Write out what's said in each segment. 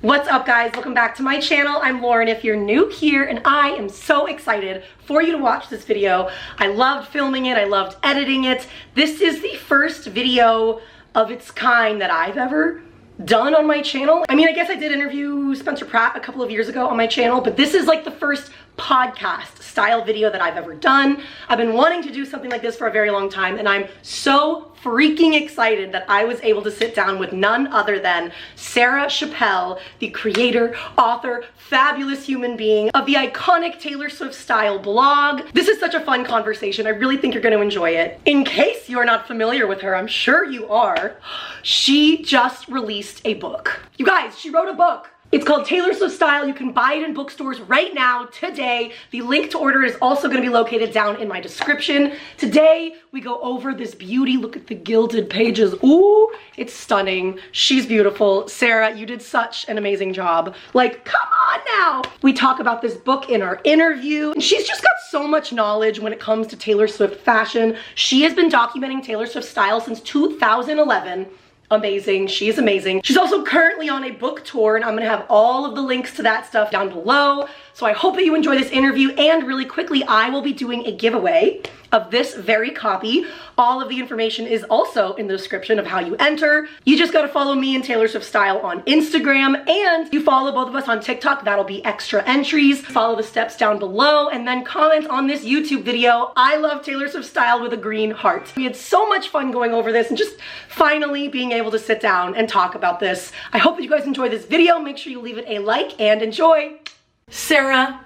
What's up, guys? Welcome back to my channel. I'm Lauren if you're new here, and I am so excited for you to watch this video. I loved filming it. I loved editing it. This is the first video of its kind that I've ever done on my channel. I mean, I guess I did interview Spencer Pratt a couple of years ago on my channel, but this is like the first podcast style video that I've ever done. I've been wanting to do something like this for a very long time, and I'm so freaking excited that I was able to sit down with none other than Sarah Chapelle, the creator, author, fabulous human being of the iconic TaylorSwiftStyle blog. This is such a fun conversation. I really think you're going to enjoy it. In case you're not familiar with her, I'm sure you are, she just released a book. You guys, she wrote a book. It's called TaylorSwiftStyle. You can buy it in bookstores right now, today. The link to order is also going to be located down in my description. Today, we go over this beauty. Look at the gilded pages. Ooh, it's stunning. She's beautiful. Sarah, you did such an amazing job. Like, come on now. We talk about this book in our interview. And she's just got so much knowledge when it comes to Taylor Swift fashion. She has been documenting Taylor Swift style since 2011. Amazing. She is amazing. She's also currently on a book tour, and I'm gonna have all of the links to that stuff down below. So I hope that you enjoy this interview, and really quickly, I will be doing a giveaway of this very copy. All of the information is also in the description of how you enter. You just gotta follow me and TaylorSwiftStyle on Instagram, and you follow both of us on TikTok. That'll be extra entries. Follow the steps down below, and then comment on this YouTube video. I love TaylorSwiftStyle with a green heart. We had so much fun going over this and just finally being able to sit down and talk about this. I hope that you guys enjoy this video. Make sure you leave it a like and enjoy. Sarah,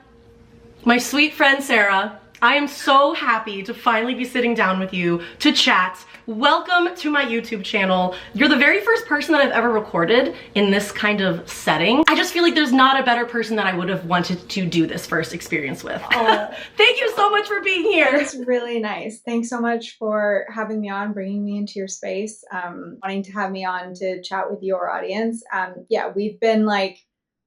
my sweet friend Sarah, I am so happy to finally be sitting down with you to chat. Welcome to my YouTube channel. You're the very first person that I've ever recorded in this kind of setting. I just feel like there's not a better person that I would have wanted to do this first experience with. Oh. Thank you so much for being here. It's really nice. Thanks so much for having me on, bringing me into your space, wanting to have me on to chat with your audience. Yeah, we've been like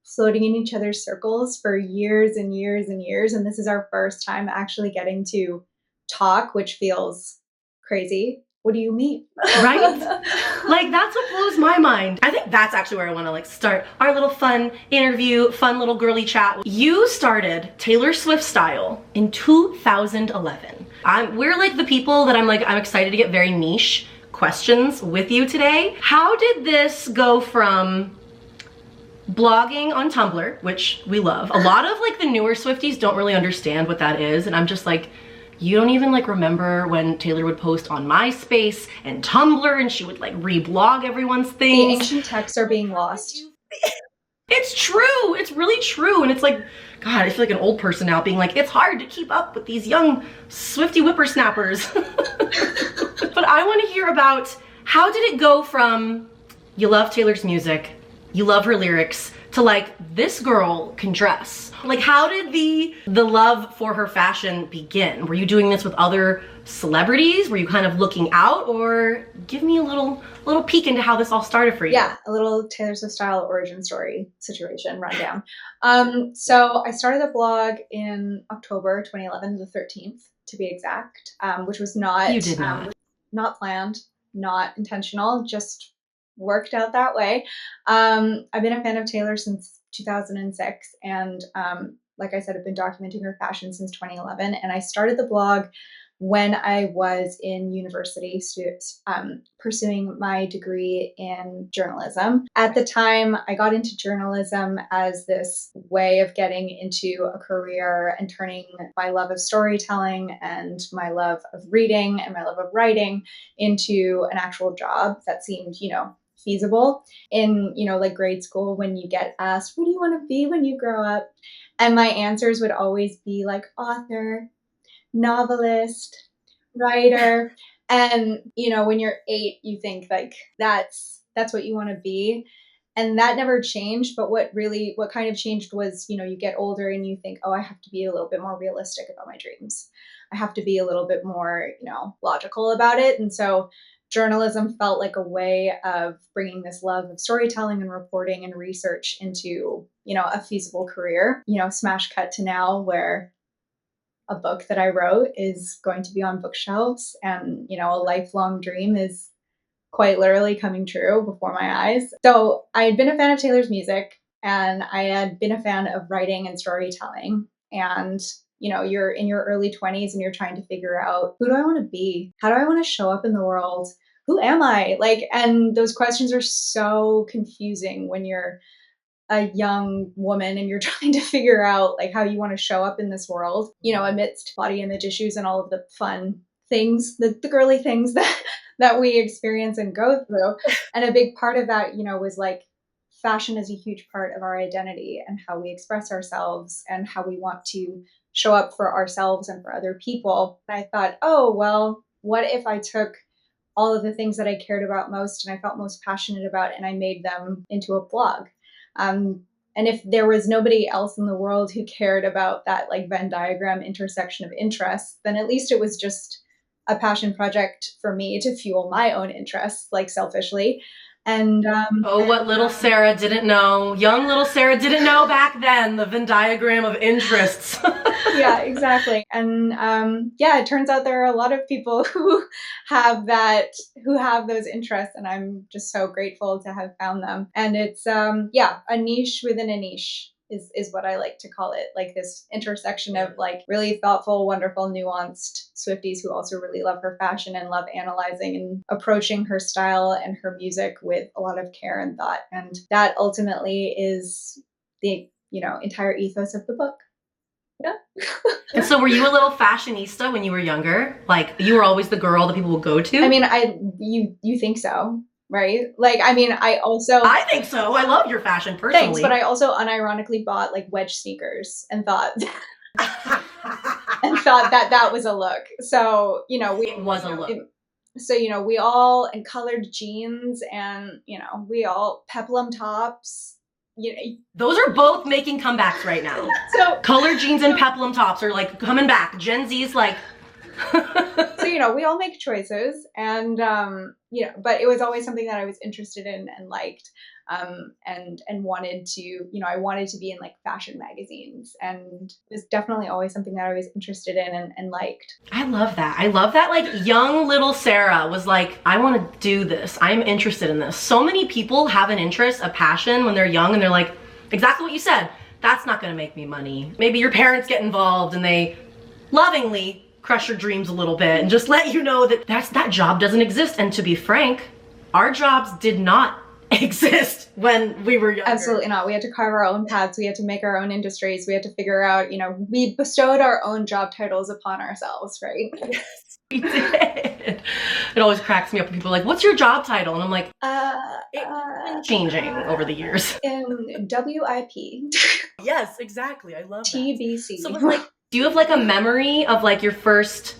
floating in each other's circles for years and years and years, and this is our first time actually getting to talk, which feels crazy. What do you mean? Right? Like, that's what blows my mind. I think that's actually where I want to like start our little fun interview, fun little girly chat. You started TaylorSwiftStyle in 2011. We're like the people that I'm excited to get very niche questions with you today. How did this go from blogging on Tumblr, which we love? A lot of like the newer Swifties don't really understand what that is, and I'm just like, you don't even like remember when Taylor would post on MySpace and Tumblr, and she would like reblog everyone's things. The ancient texts are being lost. It's true. It's really true. And it's like, God, I feel like an old person now being like, it's hard to keep up with these young Swiftie whippersnappers. But I want to hear about, how did it go from you love Taylor's music, you love her lyrics, to like, this girl can dress? Like, how did the love for her fashion begin? Were you doing this with other celebrities? Were you kind of looking out? Or give me a little peek into how this all started for you. Yeah, a little TaylorSwiftStyle origin story situation rundown. So I started a blog in October 2011, the 13th to be exact, which was not, you did not. Not planned, not intentional, just worked out that way. I've been a fan of Taylor since 2006, and like I said, I've been documenting her fashion since 2011, and I started the blog when I was in university pursuing my degree in journalism. At the time, I got into journalism as this way of getting into a career and turning my love of storytelling and my love of reading and my love of writing into an actual job that seemed, feasible. In, like grade school, when you get asked, what do you want to be when you grow up? And my answers would always be like author, novelist, writer. And, when you're 8, you think like that's what you want to be. And that never changed. But what kind of changed was, you get older and you think, oh, I have to be a little bit more realistic about my dreams. I have to be a little bit more, logical about it. And so journalism felt like a way of bringing this love of storytelling and reporting and research into, a feasible career. Smash cut to now, where a book that I wrote is going to be on bookshelves, and, a lifelong dream is quite literally coming true before my eyes. So I had been a fan of Taylor's music, and I had been a fan of writing and storytelling. And you're in your early 20s and you're trying to figure out, who do I want to be? How do I want to show up in the world? Who am I? And those questions are so confusing when you're a young woman and you're trying to figure out how you want to show up in this world, amidst body image issues and all of the fun things, the girly things that we experience and go through. And a big part of that, was fashion is a huge part of our identity and how we express ourselves and how we want to show up for ourselves and for other people. And I thought, oh, well, what if I took all of the things that I cared about most and I felt most passionate about and I made them into a blog? And if there was nobody else in the world who cared about that Venn diagram intersection of interests, then at least it was just a passion project for me to fuel my own interests, selfishly. And what little Sarah didn't know, young little Sarah didn't know back then, the Venn diagram of interests. Yeah, exactly. And it turns out there are a lot of people who have those interests, and I'm just so grateful to have found them. And it's a niche within a niche is what I like to call it, this intersection of really thoughtful, wonderful, nuanced Swifties who also really love her fashion and love analyzing and approaching her style and her music with a lot of care and thought. And that ultimately is the entire ethos of the book. Yeah. And so were you a little fashionista when you were younger? You were always the girl that people would go to? I mean, you think so, right? I think so. I love your fashion personally. Thanks, but I also unironically bought wedge sneakers and thought that was a look. So, it was a look. We all, and colored jeans, and we all peplum tops. Those are both making comebacks right now. So colored jeans and peplum tops are coming back. Gen Z's So, we all make choices, and but it was always something that I was interested in and liked, and wanted to, I wanted to be in fashion magazines, and it was definitely always something that I was interested in and liked. I love that. I love that young little Sarah was I want to do this. I'm interested in this. So many people have an interest, a passion when they're young, and they're exactly what you said. That's not going to make me money. Maybe your parents get involved and they lovingly crush your dreams a little bit and just let you know that job doesn't exist. And to be frank, our jobs did not exist when we were younger. Absolutely not. We had to carve our own paths. We had to make our own industries. We had to figure out, we bestowed our own job titles upon ourselves, right? Yes, we did. It always cracks me up when people are what's your job title? And I'm it's been changing over the years. In WIP. Yes, exactly. I love that. TBC. So do you have a memory of your first,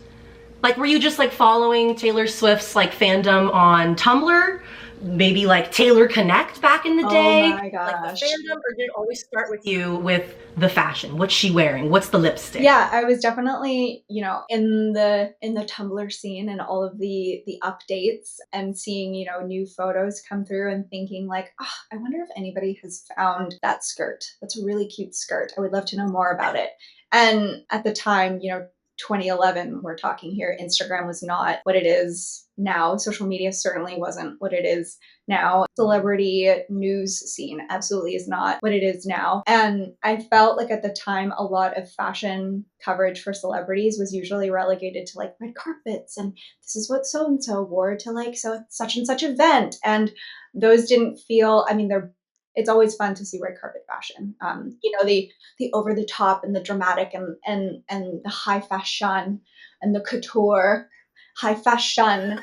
were you just following Taylor Swift's fandom on Tumblr? Maybe Taylor Connect back in the day? Oh my gosh. The fandom, or did it always start with you with the fashion? What's she wearing? What's the lipstick? Yeah, I was definitely, in the Tumblr scene and all of the updates and seeing, new photos come through and thinking I wonder if anybody has found that skirt. That's a really cute skirt. I would love to know more about it. And at the time, 2011, we're talking here, Instagram was not what it is now. Social media certainly wasn't what it is now. Celebrity news scene absolutely is not what it is now. And I felt at the time, a lot of fashion coverage for celebrities was usually relegated to red carpets, and this is what so-and-so wore to such and such event. And those didn't feel, it's always fun to see red carpet fashion. The over the top and the dramatic and the high fashion and the couture, high fashion,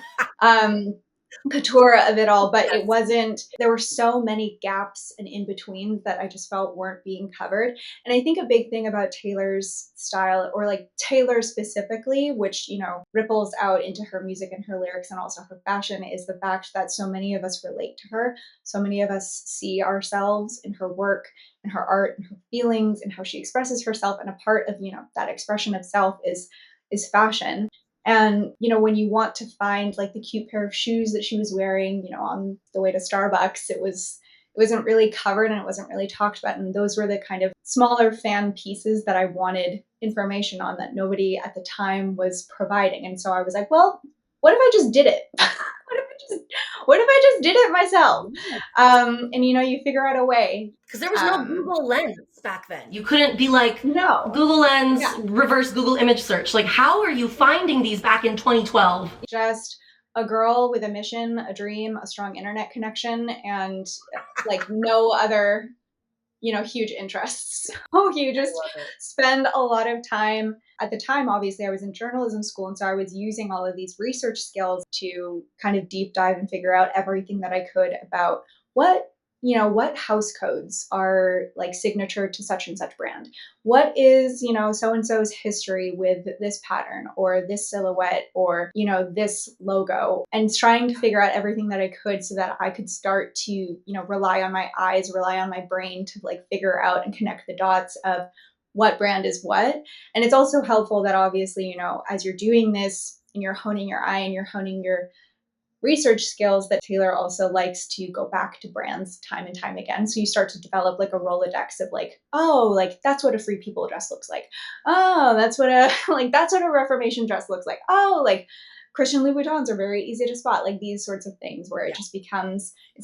couture of it all. But it wasn't, there were so many gaps and in-betweens that I just felt weren't being covered. And I think a big thing about Taylor's style, or Taylor specifically, which, ripples out into her music and her lyrics and also her fashion, is the fact that so many of us relate to her. So many of us see ourselves in her work and her art and her feelings and how she expresses herself. And a part of, that expression of self is fashion. And, when you want to find the cute pair of shoes that she was wearing, on the way to Starbucks, it wasn't really covered and it wasn't really talked about. And those were the kind of smaller fan pieces that I wanted information on that nobody at the time was providing. And so I was well, what if I just did it? what if I just did it myself? And you figure out a way. Because there was no Google Lens back then. You couldn't be like, no Google Lens, reverse Google image search. Like, how are you finding these back in 2012? Just a girl with a mission, a dream, a strong internet connection, and like no other, huge interests. So you just spend a lot of time. At the time, obviously, I was in journalism school, and so I was using all of these research skills to kind of deep dive and figure out everything that I could about what house codes are like signature to such and such brand. What is, so and so's history with this pattern or this silhouette or, this logo, and trying to figure out everything that I could so that I could start to, rely on my eyes, rely on my brain to like figure out and connect the dots of what brand is what. And it's also helpful that obviously, as you're doing this and you're honing your eye and you're honing your research skills, that Taylor also likes to go back to brands time and time again. So you start to develop like a Rolodex of like, oh, like that's what a Free People dress looks like. Oh, that's what a Reformation dress looks like. Oh, like Christian Louboutins are very easy to spot, like these sorts of things where it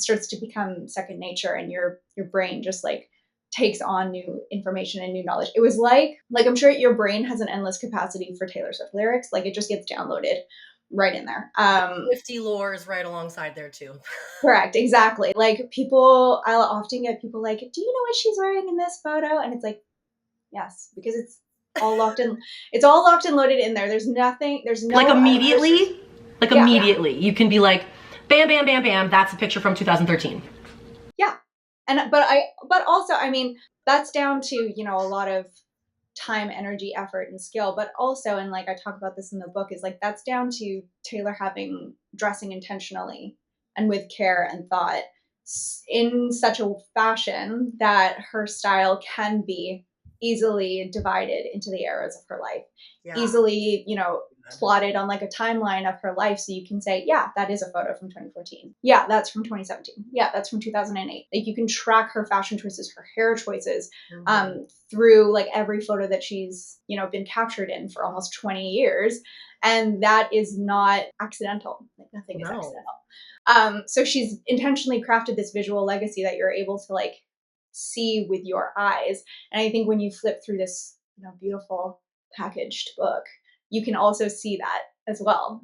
starts to become second nature, and your brain just like takes on new information and new knowledge. It was like I'm sure your brain has an endless capacity for Taylor Swift lyrics. Like it just gets downloaded right in there. Swiftie lore is right alongside there too. Correct, exactly. Like I'll often get people like, do you know what she's wearing in this photo? And it's like, yes, because it's all locked in. It's all locked and loaded in there. There's no like immediately, immediately. You can be like, bam, bam, bam, bam. That's a picture from 2013. Yeah, but also, I mean, that's down to a lot of time, energy, effort, and skill, but also, and like I talk about this in the book, is like that's down to Taylor dressing intentionally and with care and thought in such a fashion that her style can be easily divided into the eras of her life, easily, plotted on like a timeline of her life, so you can say, yeah, that is a photo from 2014. Yeah, that's from 2017. Yeah, that's from 2008. Like you can track her fashion choices, her hair choices, through like every photo that she's, been captured in for almost 20 years. And that is not accidental. Like nothing is accidental. So she's intentionally crafted this visual legacy that you're able to like see with your eyes. And I think when you flip through this, beautiful packaged book, you can also see that as well.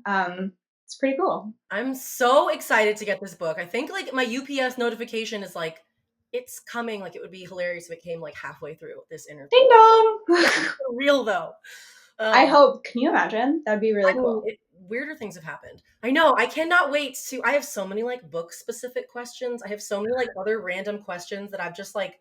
It's pretty cool. I'm so excited to get this book. I think like my UPS notification is like, it's coming. Like it would be hilarious if it came like halfway through this interview. Ding dong! For real though. I hope. Can you imagine? That'd be really cool. Weirder things have happened. I know. I cannot wait to. I have so many like book specific questions. I have so many like other random questions that I've just like,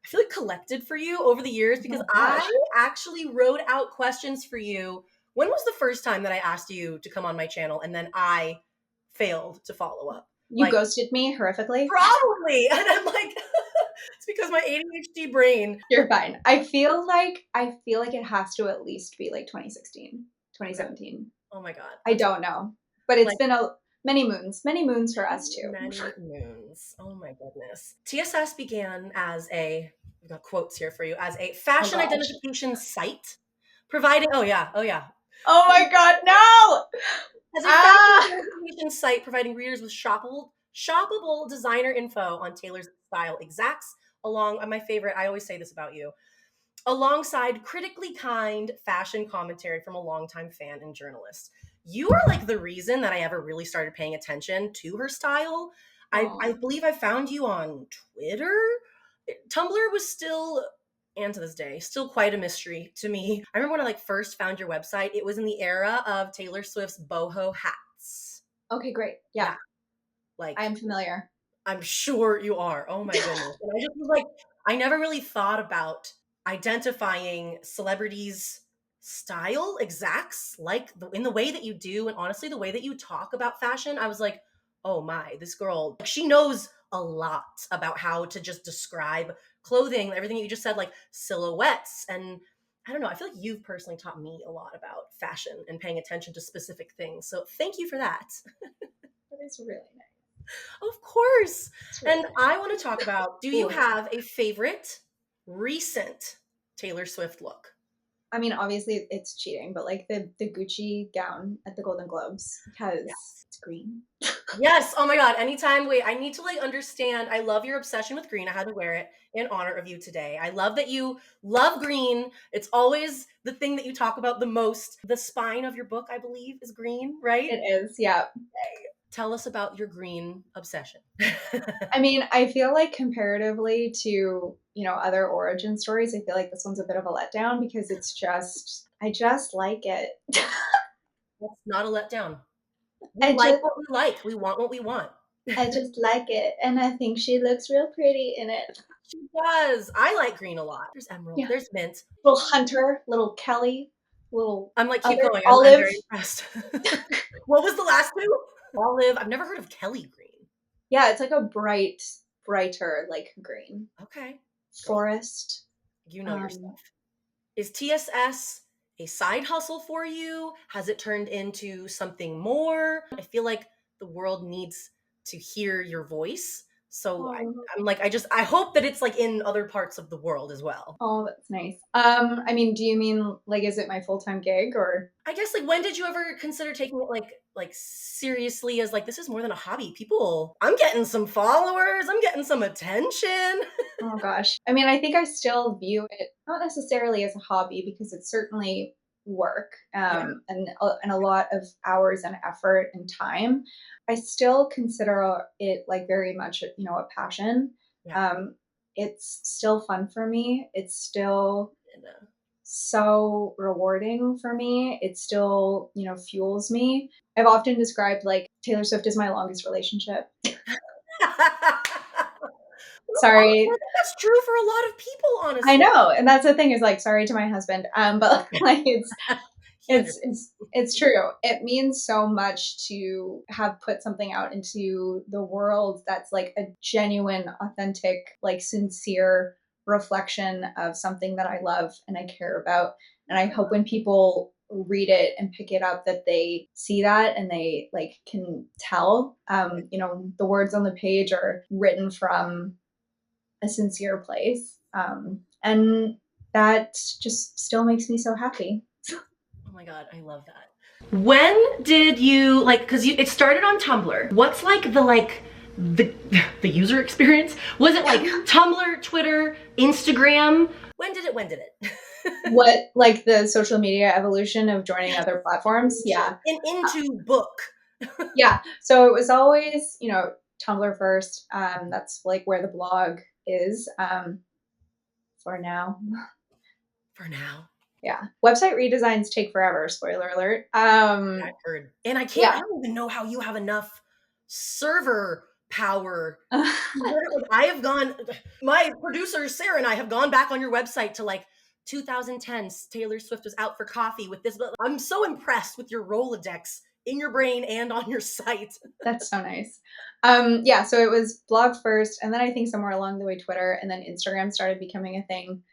I feel like collected for you over the years, because I actually wrote out questions for you. When was the first time that I asked you to come on my channel and then I failed to follow up? You ghosted me horrifically? Probably. And I'm like, it's because my ADHD brain. You're fine. I feel like it has to at least be like 2016, 2017. Oh my God. I don't know. But it's been many moons for us too. Many moons. Oh my goodness. TSS began as we've got quotes here for you, as a fashion identification site providing, oh my God, no! As a fashion identification site providing readers with shoppable designer info on Taylor's style exacts, my favorite, I always say this about you, alongside critically kind fashion commentary from a longtime fan and journalist. You are like the reason that I ever really started paying attention to her style. I believe I found you on Twitter. Tumblr was still, and to this day, still quite a mystery to me. I remember when I like first found your website, it was in the era of Taylor Swift's boho hats. Okay, great. Yeah. Like I am familiar. I'm sure you are. Oh my goodness. And I just was like, I never really thought about identifying celebrities' style exacts like in the way that you do, and honestly the way that you talk about fashion. I was like, oh my, this girl, she knows a lot about how to just describe clothing, everything you just said, like silhouettes, and I don't know, I feel like you've personally taught me a lot about fashion and paying attention to specific things, so thank you for that. That is really nice. Of course. And I want to talk about, do you have a favorite recent Taylor Swift look? I mean, obviously it's cheating, but like the Gucci gown at the Golden Globes because it's green. Yes. Oh my God. Anytime. Wait, I need to like understand. I love your obsession with green. I had to wear it in honor of you today. I love that you love green. It's always the thing that you talk about the most. The spine of your book, I believe, is green, right? It is, yeah. Tell us about your green obsession. I mean, I feel like comparatively to, you know, other origin stories, I feel like this one's a bit of a letdown because it's just, I just like it. That's not a letdown. We I like just, what we like. We want what we want. I just like it. And I think she looks real pretty in it. She does. I like green a lot. There's emerald. Yeah. There's mint. Little Hunter, little Kelly, little I'm like, keep other going. I'm Olive. very impressed. What was the last two? Olive. I've never heard of Kelly green. Yeah, it's like a brighter, like green. Okay. Forest. You know your stuff. Is TSS a side hustle for you? Has it turned into something more? I feel like the world needs to hear your voice. So I'm like, I hope that it's like in other parts of the world as well. Oh, that's nice. I mean, do you mean like, is it my full-time gig or? I guess like when did you ever consider taking it like seriously as like this is more than a hobby? People, I'm getting some followers, I'm getting some attention. Oh gosh. I mean, I think I still view it not necessarily as a hobby because it's certainly work and a lot of hours and effort and time. I still consider it like very much, you know, a passion. Yeah. It's still fun for me. It's still so rewarding for me. It still, you know, fuels me. I've often described like Taylor Swift is my longest relationship. Sorry. I think that's true for a lot of people, honestly. I know, and that's the thing is like sorry to my husband, but like it's true. It means so much to have put something out into the world that's like a genuine, authentic, like sincere reflection of something that I love and I care about. And I hope when people read it and pick it up that they see that and they like can tell, you know, the words on the page are written from a sincere place. And that just still makes me so happy. Oh my God, I love that. When did you like, because it started on Tumblr. What's like the user experience? Was it like Tumblr, Twitter, Instagram? When did it? What, like the social media evolution of joining other platforms? Yeah. Into book. Yeah. So it was always, you know, Tumblr first. That's like where the blog is for now. For now. Yeah. Website redesigns take forever, spoiler alert. I've heard. And I don't even know how you have enough server power. I have gone, my producer Sarah and I have gone back on your website to like 2010, Taylor Swift was out for coffee with this. I'm so impressed with your Rolodex in your brain and on your site. That's so nice. Yeah, so it was blog first, and then I think somewhere along the way Twitter, and then Instagram started becoming a thing.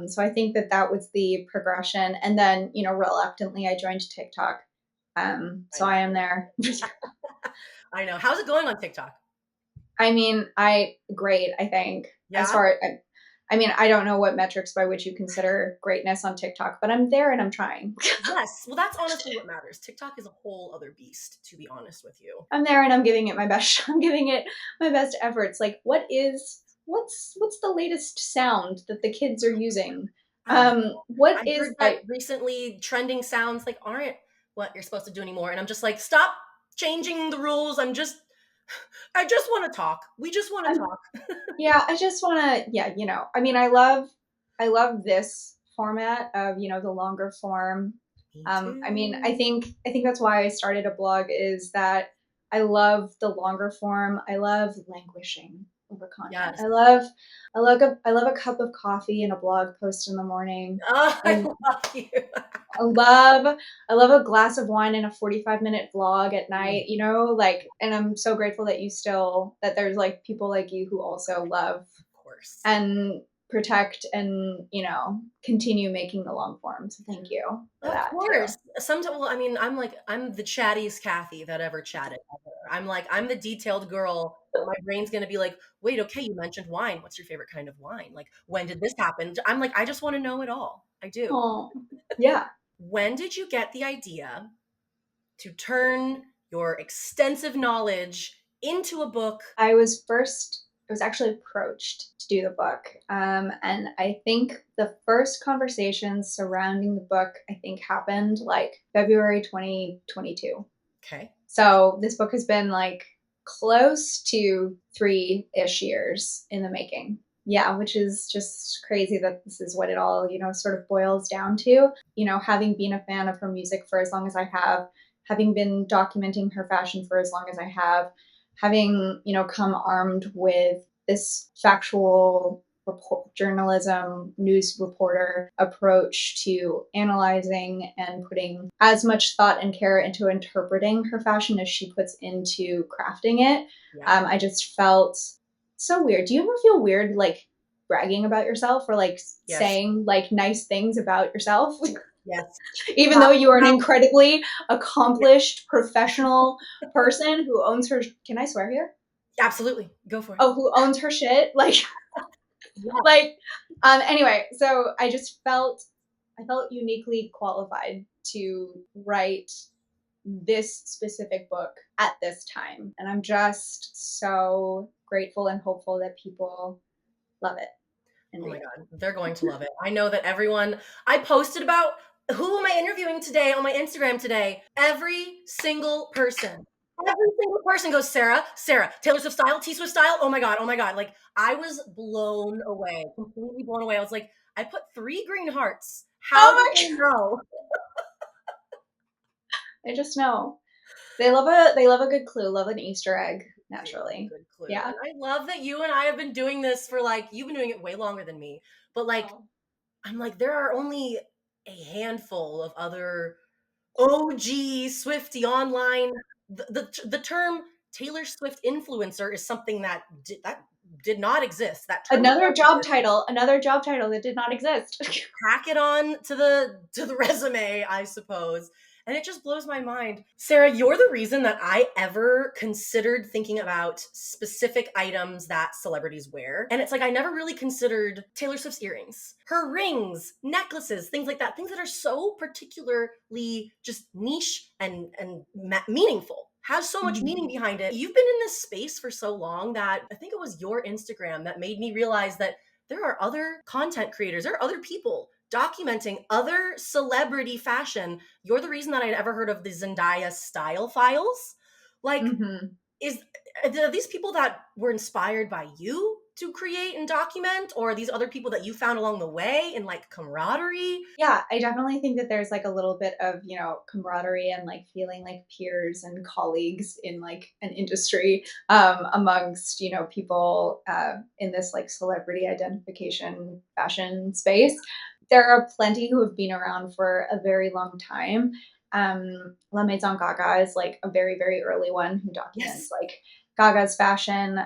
So I think that was the progression, and then, you know, reluctantly I joined TikTok. So I am there. I know. How's it going on TikTok? I mean, great, I think. Yeah. As far I mean, I don't know what metrics by which you consider greatness on TikTok, but I'm there and I'm trying. Yes. Well, that's honestly what matters. TikTok is a whole other beast, to be honest with you. I'm there and I'm giving it my best. I'm giving it my best efforts. Like, what's the latest sound that the kids are using? What is that recently trending sounds like aren't what you're supposed to do anymore? And I'm just like, stop changing the rules. I just want to talk. We just want to talk. Yeah, I just want to, you know, I mean, I love this format of, you know, the longer form. I mean, I think that's why I started a blog is that I love the longer form. I love languishing over content. Yes. I love a cup of coffee and a blog post in the morning. Oh, I love you. I love a glass of wine and a 45-minute vlog at night, you know, like, and I'm so grateful that that there's like people like you who also love, of course, and protect and, you know, continue making the long form. So thank you for that. Of course. Sometimes, well, I mean, I'm the chattiest Kathy that ever chatted. I'm the detailed girl. My brain's going to be like, wait, okay, you mentioned wine. What's your favorite kind of wine? Like, when did this happen? I'm like, I just want to know it all. I do. Oh, yeah. When did you get the idea to turn your extensive knowledge into a book? I was actually approached to do the book. And I think the first conversations surrounding the book, I think happened like February 2022. Okay. So this book has been like close to 3-ish years in the making. Yeah, which is just crazy that this is what it all, sort of boils down to. Having been a fan of her music for as long as I have, having been documenting her fashion for as long as I have, having, come armed with this factual journalism, news reporter approach to analyzing and putting as much thought and care into interpreting her fashion as she puts into crafting it. Yeah. I just felt so weird. Do you ever feel weird, like bragging about yourself or like Yes. saying like nice things about yourself? Yes. Even though you are an incredibly accomplished professional person who owns her, can I swear here? Absolutely. Go for it. Oh, who owns her shit? Like, anyway, so I felt uniquely qualified to write this specific book at this time. And I'm just so grateful and hopeful that people love it. Oh my God, they're going to love it. I know that I posted about who am I interviewing today on my Instagram today. Every single person goes, Sarah, TaylorSwiftStyle, TSwiftStyle. Oh my God. Like, I was blown away, completely blown away. I was like, I put 3 green hearts. How do they know? They just know. They love a good clue, love an Easter egg, naturally. Good clue. Yeah. And I love that you and I have been doing this for like, you've been doing it way longer than me. But like, I'm like, there are only a handful of other OG Swiftie online. The term Taylor Swift influencer is something that did not exist. That term another job title that did not exist. Pack it on to the resume, I suppose. And it just blows my mind. Sarah, you're the reason that I ever considered thinking about specific items that celebrities wear. And it's like, I never really considered Taylor Swift's earrings, her rings, necklaces, things like that, things that are so particularly just niche and meaningful. Has so much meaning behind it. You've been in this space for so long that I think it was your Instagram that made me realize that there are other content creators, there are other people documenting other celebrity fashion. You're the reason that I'd ever heard of the Zendaya style files. Like, are these people that were inspired by you to create and document, or are these other people that you found along the way in like camaraderie? Yeah, I definitely think that there's like a little bit of, camaraderie and like feeling like peers and colleagues in like an industry amongst, people in this like celebrity identification fashion space. There are plenty who have been around for a very long time. La Maison Gaga is like a very, very early one who documents like Gaga's fashion.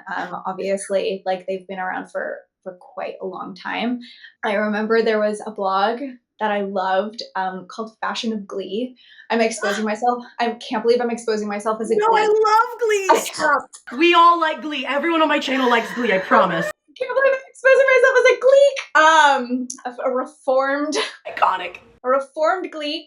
Obviously, like they've been around for quite a long time. I remember there was a blog that I loved called Fashion of Glee. I'm exposing myself. I can't believe I'm exposing myself as a Glee. I love Glee. Stop. We all like Glee. Everyone on my channel likes Glee, I promise. I can't believe I'm exposing myself as a Gleek. A reformed, iconic, a reformed Gleek.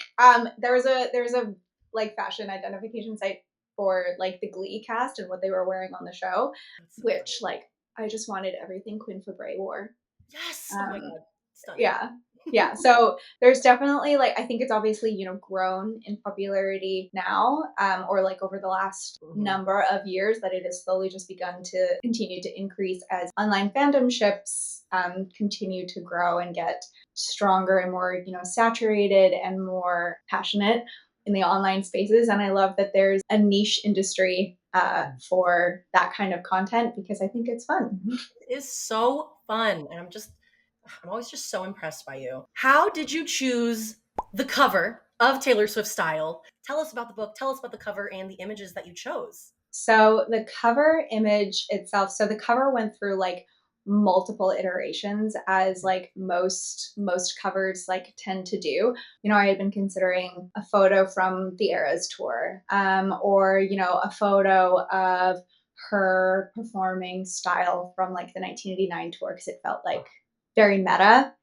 There's a like fashion identification site for like the Glee cast and what they were wearing on the show, which like I just wanted everything Quinn Fabray wore. Yes. Oh my God. Stunning. Yeah. So there's definitely like, I think it's obviously, grown in popularity now, or like over the last number of years, that it has slowly just begun to continue to increase as online fandom ships continue to grow and get stronger and more, saturated and more passionate in the online spaces. And I love that there's a niche industry for that kind of content, because I think it's fun. It is so fun. And I'm always just so impressed by you. How did you choose the cover of TaylorSwiftStyle? Tell us about the book. Tell us about the cover and the images that you chose. So the cover image itself, so the cover went through like multiple iterations as like most covers like tend to do. You know, I had been considering a photo from the Eras tour, or, you know, a photo of her performing style from like the 1989 tour, because it felt like very meta,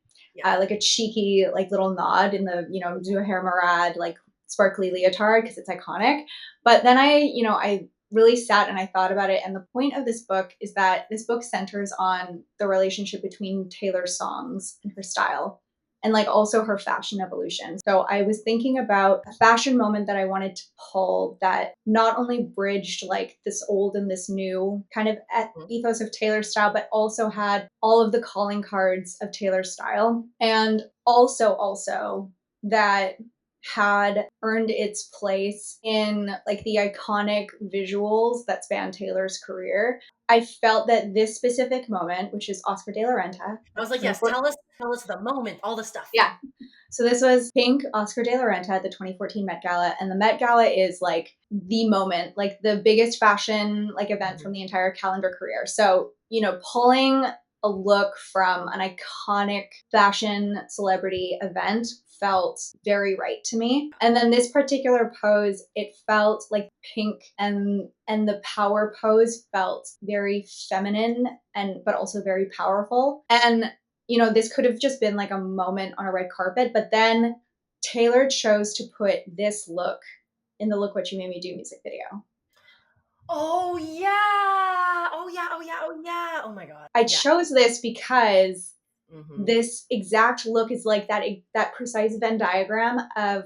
like a cheeky like little nod in the, you know, Zuhair Murad like sparkly leotard because it's iconic. But then I really sat and I thought about it. And the point of this book is that this book centers on the relationship between Taylor's songs and her style, and like also her fashion evolution. So I was thinking about a fashion moment that I wanted to pull that not only bridged like this old and this new kind of ethos of Taylor's style, but also had all of the calling cards of Taylor's style. And also that had earned its place in like the iconic visuals that span Taylor's career. I felt that this specific moment, which is Oscar de la Renta. I was like, yes, tell us the moment, all the stuff. Yeah. So this was pink Oscar de la Renta at the 2014 Met Gala. And the Met Gala is like the moment, like the biggest fashion like event from the entire calendar career. So, you know, pulling a look from an iconic fashion celebrity event felt very right to me. And then this particular pose, it felt like pink, and the power pose felt very feminine and but also very powerful. And you know, this could have just been like a moment on a red carpet, but then Taylor chose to put this look in the Look What You Made Me Do music video. Oh yeah. Oh yeah. Oh yeah. Oh yeah. Oh my God. I chose this because this exact look is like that precise Venn diagram of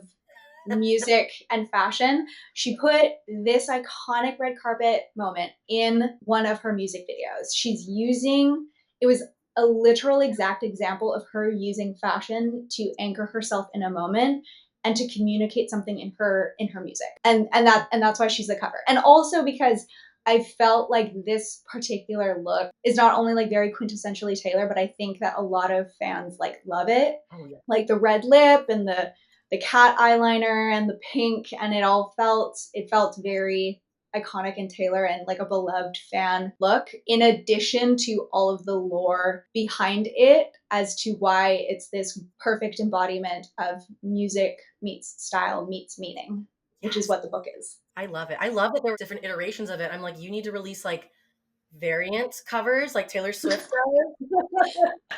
music and fashion. She put this iconic red carpet moment in one of her music videos. It was a literal exact example of her using fashion to anchor herself in a moment and to communicate something in her music. And that's why she's the cover. And also because I felt like this particular look is not only like very quintessentially Taylor, but I think that a lot of fans like love it. Oh, yeah. Like the red lip and the cat eyeliner and the pink, and it felt very iconic in Taylor and like a beloved fan look, in addition to all of the lore behind it as to why it's this perfect embodiment of music meets style meets meaning, which is what the book is. I love it. I love that there were different iterations of it. I'm like, you need to release like variant covers like Taylor Swift does.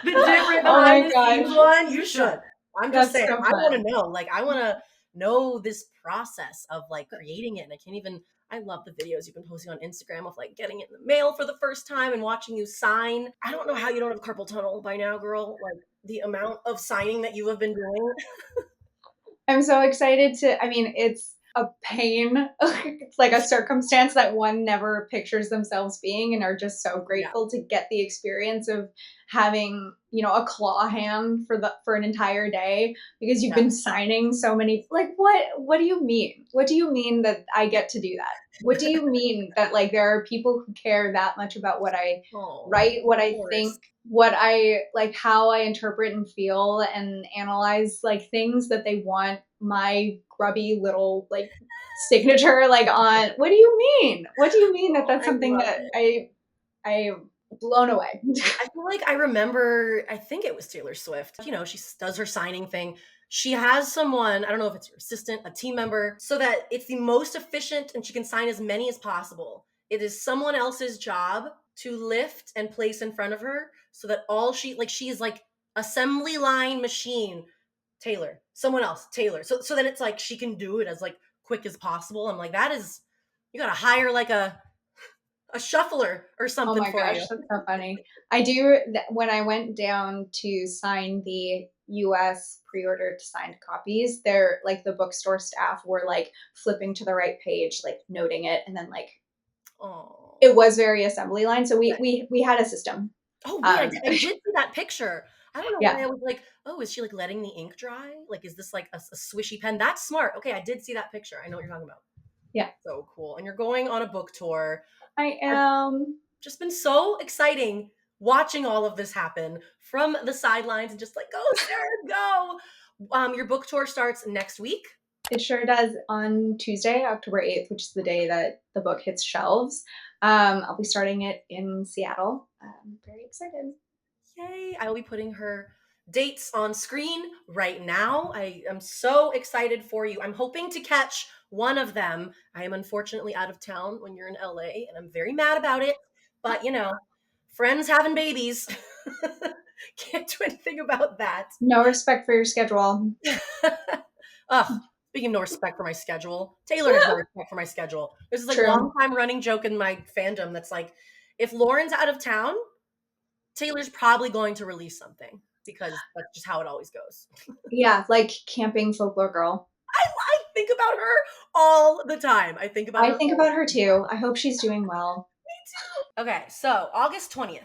The different behind the scenes one. You should. I'm just saying, so I want to know. Like, I want to know this process of like creating it. And I love the videos you've been posting on Instagram of like getting it in the mail for the first time and watching you sign. I don't know how you don't have carpal tunnel by now, girl. Like the amount of signing that you have been doing. I'm so excited it's a pain, it's like a circumstance that one never pictures themselves being, and are just so grateful to get the experience of having, you know, a claw hand for an entire day, because you've been signing so many, like, what do you mean? What do you mean that I get to do that? What do you mean that like there are people who care that much about what I write, what I think, what I like, how I interpret and feel and analyze like things, that they want my grubby little like signature like on? What do you mean? What do you mean that that's something that I blown away? I feel like I remember, I think it was Taylor Swift. You know, she does her signing thing. She has someone, I don't know if it's her assistant, a team member, so that it's the most efficient and she can sign as many as possible. It is someone else's job to lift and place in front of her, so that she is like assembly line machine. Taylor, someone else, Taylor. So then it's like she can do it as like quick as possible. I'm like, you gotta hire like a shuffler or something. Oh my gosh, that's so funny. I do, when I went down to sign the US pre-ordered signed copies, they're like, the bookstore staff were like flipping to the right page, like noting it, and then like, it was very assembly line. So we had a system. Oh, I did see that picture. I don't know why I was like, oh, is she like letting the ink dry? Like, is this like a swishy pen? That's smart. Okay, I did see that picture. I know what you're talking about. Yeah. So cool. And you're going on a book tour. I am. Just been so exciting watching all of this happen from the sidelines and just like, go, Sarah, go. Your book tour starts next week. It sure does. On Tuesday, October 8th, which is the day that the book hits shelves, I'll be starting it in Seattle. I'm very excited. Yay! I will be putting her dates on screen right now. I am so excited for you. I'm hoping to catch one of them. I am unfortunately out of town when you're in LA, and I'm very mad about it. But, you know, friends having babies. Can't do anything about that. No respect for your schedule. Ugh, speaking of no respect for my schedule, Taylor has no respect for my schedule. This is like a True. long time running joke in my fandom that's like, if Lauren's out of town, Taylor's probably going to release something because that's just how it always goes. Yeah, like camping folklore girl. I think about her all the time. I think about her too. I hope she's doing well. Okay, so August 20th.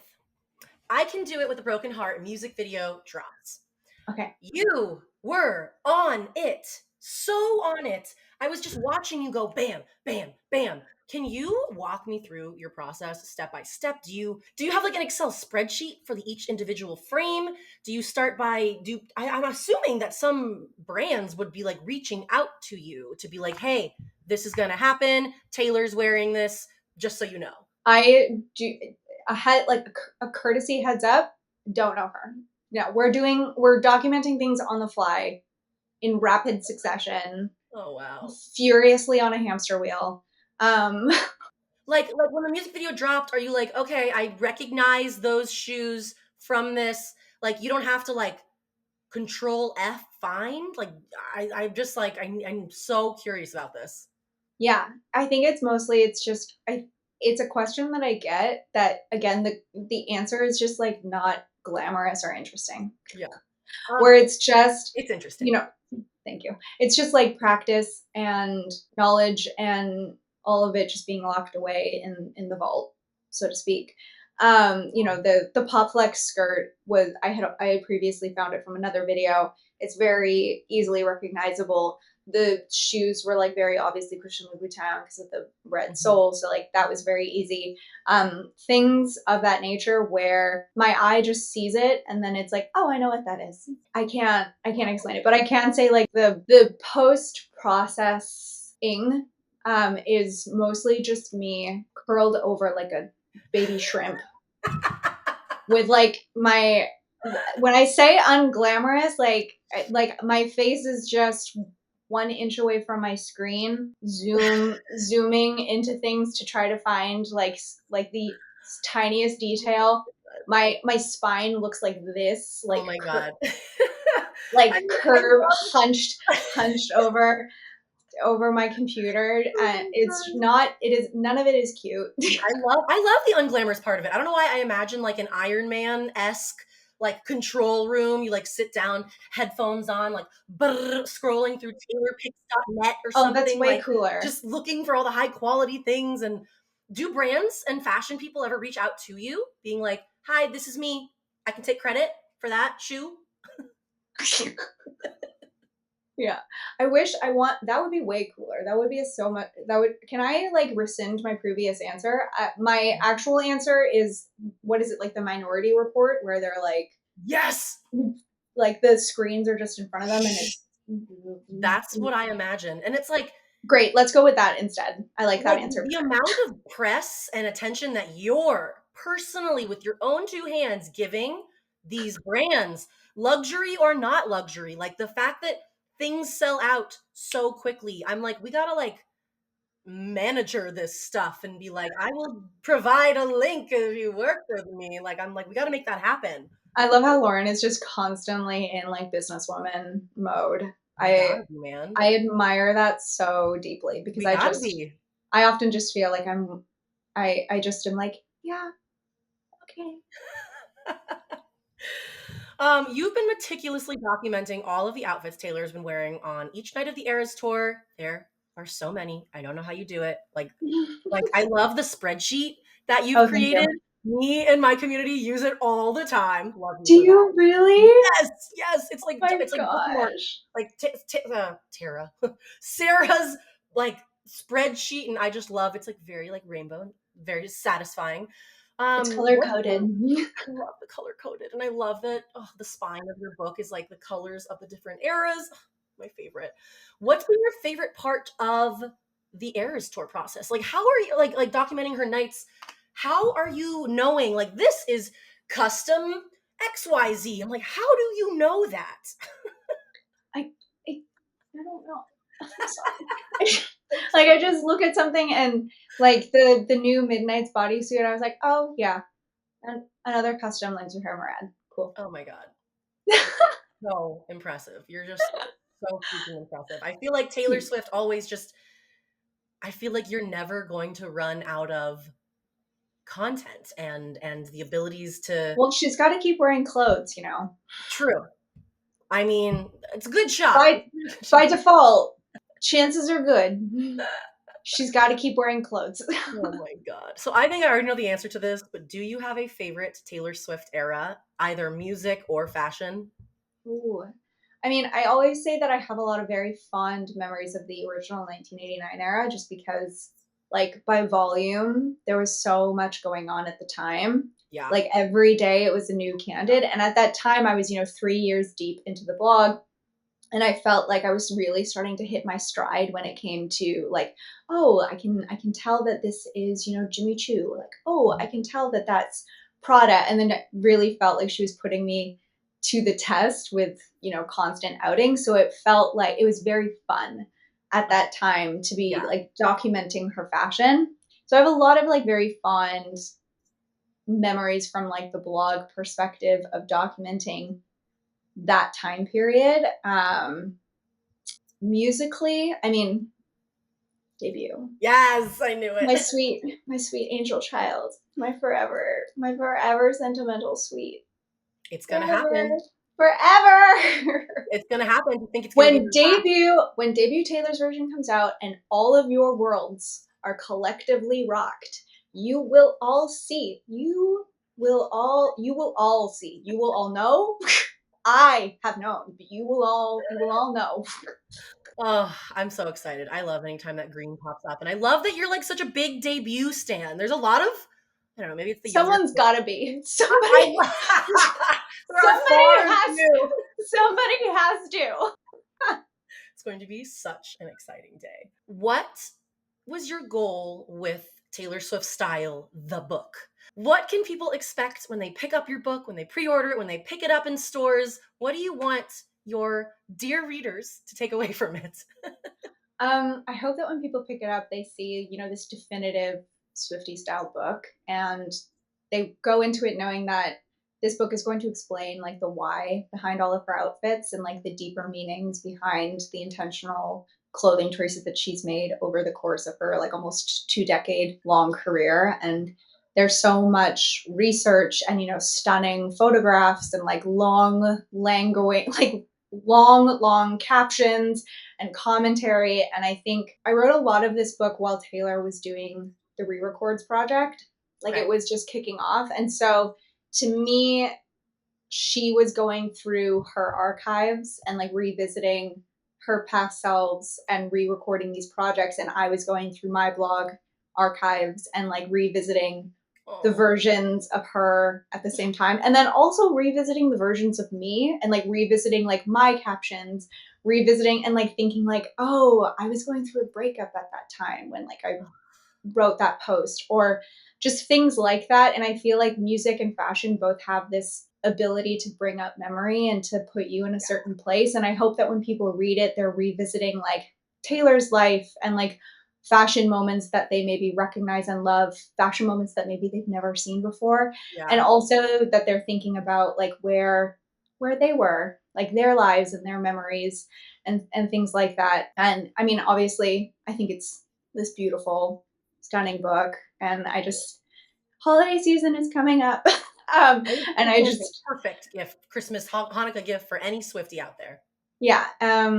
I Can Do It With a Broken Heart music video drops. Okay. You were on it. So on it. I was just watching you go bam, bam, bam. Can you walk me through your process step by step? Do you have like an Excel spreadsheet for each individual frame? Do you start by I'm assuming that some brands would be like reaching out to you to be like, hey, this is gonna happen. Taylor's wearing this, just so you know. I do a courtesy heads up. Don't know her. Yeah, we're documenting things on the fly in rapid succession. Oh wow. Furiously on a hamster wheel. Like when the music video dropped, are you like, okay, I recognize those shoes from this? Like you don't have to like control F find? Like I'm just like I'm so curious about this. Yeah, I think it's a question that I get that again the answer is just like not glamorous or interesting. Yeah. Where it's interesting. You know, thank you. It's just like practice and knowledge and all of it just being locked away in the vault, so to speak. The Pop Flex skirt was I had previously found it from another video. It's very easily recognizable. The shoes were like very obviously Christian Louboutin because of the red sole, so like that was very easy. Things of that nature where my eye just sees it and then it's like, oh, I know what that is. I can't explain it, but I can say like the post processing is mostly just me curled over like a baby shrimp with like when I say unglamorous, like my face is just 1 inch away from my screen, zooming into things to try to find like the tiniest detail. My spine looks like this, like oh my god, like curve hunched over my computer. None of it is cute. I love the unglamorous part of it. I don't know why I imagine like an Iron Man-esque like control room. You like sit down, headphones on, like scrolling through TaylorPix.net or something. Oh, that's way like, cooler. Just looking for all the high quality things. And do brands and fashion people ever reach out to you being like, hi, this is me. I can take credit for that shoe. Yeah. That would be way cooler. That would be can I like rescind my previous answer? My actual answer is, what is it, like the Minority Report where they're like, yes, like the screens are just in front of them and it's. That's what I imagine. And it's like, great, let's go with that instead. I like that answer. The amount of press and attention that you're personally with your own 2 hands giving these brands, luxury or not luxury, like the fact that things sell out so quickly. I'm like, we gotta like manager this stuff and be like, I will provide a link if you work with me. Like, I'm like, we gotta make that happen. I love how Lauren is just constantly in like businesswoman mode. I admire that so deeply because I often just feel like I just am like, yeah, okay. You've been meticulously documenting all of the outfits Taylor's been wearing on each night of the Eras tour. There are so many. I don't know how you do it. Like I love the spreadsheet that you've created. Me and my community use it all the time. Do you really? Yes. It's like gosh. Like Tara, Sarah's like spreadsheet, and I just love. It's like very like rainbow, very satisfying. It's color coded. I love the color coded, and I love that the spine of your book is like the colors of the different eras. my favorite. What's been your favorite part of the Eras tour process? Like, how are you like documenting her nights? How are you knowing like this is custom XYZ? I'm like, how do you know that? I don't know. I'm sorry. Like I just look at something and like the new Midnight's bodysuit, I was like, oh yeah, and another custom Lindsay Hermarad. Cool. Oh my God. So impressive. You're just so freaking impressive. I feel like Taylor Swift always just, I feel like you're never going to run out of content and the abilities to. Well, she's got to keep wearing clothes, you know. True. I mean, it's a good shot. By default, chances are good. She's got to keep wearing clothes. Oh my God. So I think I already know the answer to this, but do you have a favorite Taylor Swift era, either music or fashion? Ooh. I mean, I always say that I have a lot of very fond memories of the original 1989 era just because, like, by volume, there was so much going on at the time. Yeah. Like, every day it was a new candid. And at that time, I was, 3 years deep into the blog. And I felt like I was really starting to hit my stride when it came to like, oh, I can tell that this is, Jimmy Choo. Like, oh, I can tell that that's Prada. And then it really felt like she was putting me to the test with, constant outings. So it felt like it was very fun at that time to be like documenting her fashion. So I have a lot of like very fond memories from like the blog perspective of documenting that time period. Musically, I mean, debut. Yes, I knew it. My sweet angel child, my forever sentimental sweet. It's gonna happen. Forever. It's gonna happen. Do you think it's gonna when debut Taylor's version comes out and all of your worlds are collectively rocked, you will all see. You will all see. You will all know. I have known, but you will all know. Oh, I'm so excited. I love anytime that green pops up. And I love that you're like such a big debut stan. There's a lot of, I don't know, maybe it's the Someone's gotta be. Somebody has to. It's going to be such an exciting day. What was your goal with TaylorSwiftStyle, the book? What can people expect when they pick up your book, when they pre-order it, when they pick it up in stores? What do you want your dear readers to take away from it? I hope that when people pick it up, they see, this definitive Swiftie style book, and they go into it knowing that this book is going to explain like the why behind all of her outfits and like the deeper meanings behind the intentional clothing choices that she's made over the course of her like almost 2-decade long career. And there's so much research and, stunning photographs and like long captions and commentary. And I think I wrote a lot of this book while Taylor was doing the re-records project. Like It was just kicking off. And so to me, she was going through her archives and like revisiting her past selves and re-recording these projects. And I was going through my blog archives and like revisiting the versions of her at the same time. And then also revisiting the versions of me and like revisiting like my captions, revisiting and like thinking like, oh, I was going through a breakup at that time when like I wrote that post, or just things like that. And I feel like music and fashion both have this ability to bring up memory and to put you in a certain place. And I hope that when people read it, they're revisiting like Taylor's life and like fashion moments that they maybe recognize and love, fashion moments that maybe they've never seen before. And also that they're thinking about like where they were, like their lives and their memories and things like that. And I mean, obviously, I think it's this beautiful, stunning book. And I just, holiday season is coming up. And I just perfect gift, Christmas, Hanukkah gift for any Swiftie out there. Yeah.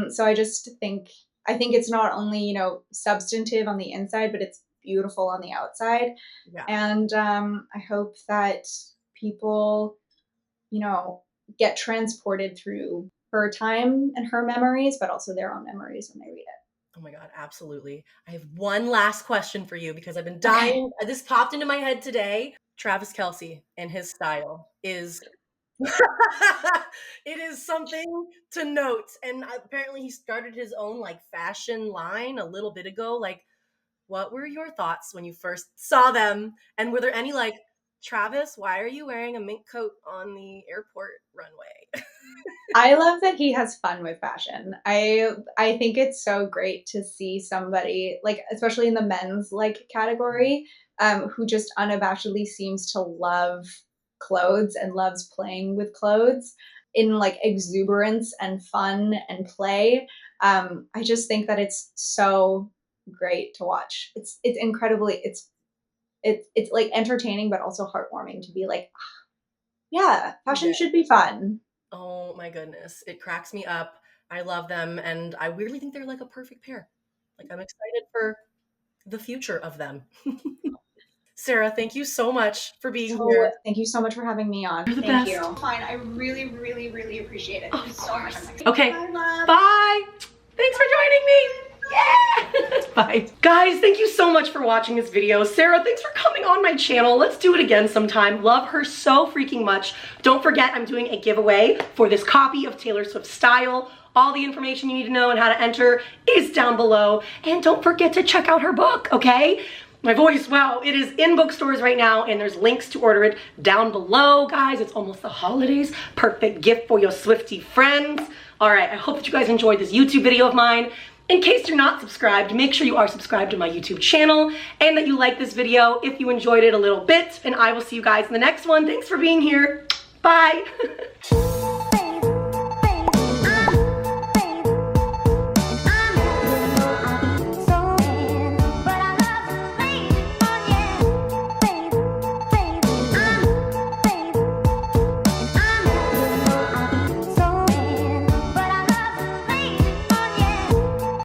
So I just think it's not only, substantive on the inside, but it's beautiful on the outside. Yeah. And I hope that people, get transported through her time and her memories, but also their own memories when they read it. Oh my God, absolutely. I have one last question for you because I've been dying. Okay. This popped into my head today. Travis Kelce and his style is It is something to note. And apparently he started his own like fashion line a little bit ago. Like, what were your thoughts when you first saw them? And were there any like, Travis, why are you wearing a mink coat on the airport runway? I love that he has fun with fashion. I think it's so great to see somebody, like, especially in the men's like category, who just unabashedly seems to love clothes and loves playing with clothes in like exuberance and fun and play. I just think that it's so great to watch. It's incredibly, it's like entertaining, but also heartwarming to be like, yeah, fashion should be fun. Oh my goodness. It cracks me up. I love them. And I weirdly think they're like a perfect pair. Like, I'm excited for the future of them. Sarah, thank you so much for being here. Thank you so much for having me on. You're the Thank best. you. Fine. I really, really, really appreciate it. Thank you so much. Okay. Bye, love. Bye. Thanks for joining me. Yeah. Bye. Guys, thank you so much for watching this video. Sarah, thanks for coming on my channel. Let's do it again sometime. Love her so freaking much. Don't forget, I'm doing a giveaway for this copy of TaylorSwiftStyle. All the information you need to know and how to enter is down below. And don't forget to check out her book, okay? My voice, wow, it is in bookstores right now, and there's links to order it down below, guys. It's almost the holidays. Perfect gift for your Swiftie friends. All right, I hope that you guys enjoyed this YouTube video of mine. In case you're not subscribed, make sure you are subscribed to my YouTube channel and that you like this video if you enjoyed it a little bit. And I will see you guys in the next one. Thanks for being here. Bye.